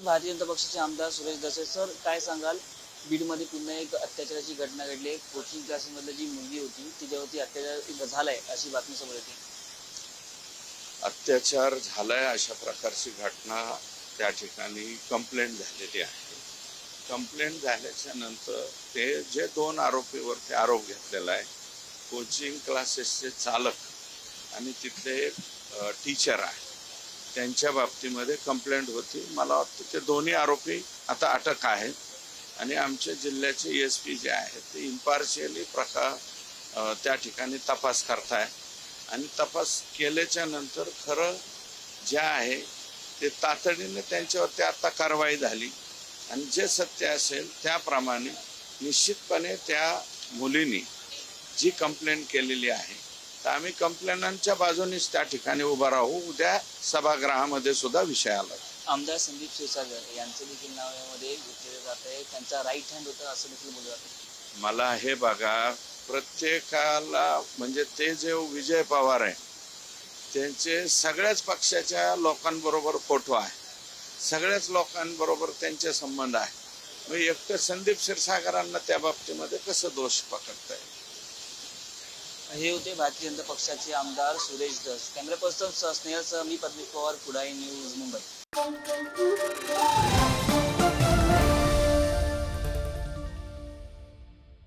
भारतीय जनता पक्षाचे आमदार सुरेश धसे सर, काय सांगाल? बीडमध्ये पुन्हा एक अत्याचाराची घटना घडली. कोचिंग क्लासमधली जी मुलगी होती तिच्यावरती अत्याचार झालाय अशी बातमी समोर येते. अत्याचार झालाय अशा प्रकारची घटना त्या ठिकाणी कंप्लेंट झालेली आहे. कंप्लेंट झाल्याच्या नंतर ते जे 2 आरोपीवरती आरोप घेतलेला आहे, कोचिंग क्लासेसचे चालक आणि तिथले टीचर आहे, त्यांच्या बाबतीमध्ये कंप्लेंट होती. मला वाटतं ते दोन्ही आरोपी आता अटक आहेत आणि आमच्या जिल्ह्याचे SP जे आहेत ते इम्पार्शियली त्या ठिकाणी तपास करताय आणि तपास केल्याच्या नंतर खरं जे आहे ते तातडीने त्यांच्यावरती आता कारवाई झाली आणि जे सत्य असेल त्याप्रमाणे निश्चितपणे त्या मुलीने जी कंप्लेंट केलेली आहे तर आम्ही कंप्लेंटांच्या बाजूनेच त्या ठिकाणी उभा राहू. उद्या सभागृहामध्ये सुद्धा विषय आला. आमदार संदीप क्षीरसागर यांचं देखील नाव यामध्ये घेतलेलं जात आहे. त्यांचा राईट हँड होता असं देखील बोललं जातं. मला हे बघा, प्रत्येकाला म्हणजे ते जे विजय पवार आहे त्यांचे सगळ्याच पक्षाच्या लोकांबरोबर फोटो आहे, सगळ्याच लोकांबरोबर त्यांचे संबंध आहे. मग एकटं संदीप क्षीरसागरांना त्या बाबतीमध्ये कसं दोष पकडता येईल? हे होते भारतीय जनता पक्षाचे आमदार सुरेश धस. कॅमेरा पर्सन स्नेहलसह मी पद्मिक पवार, कुडाळी न्यूज, मुंबई.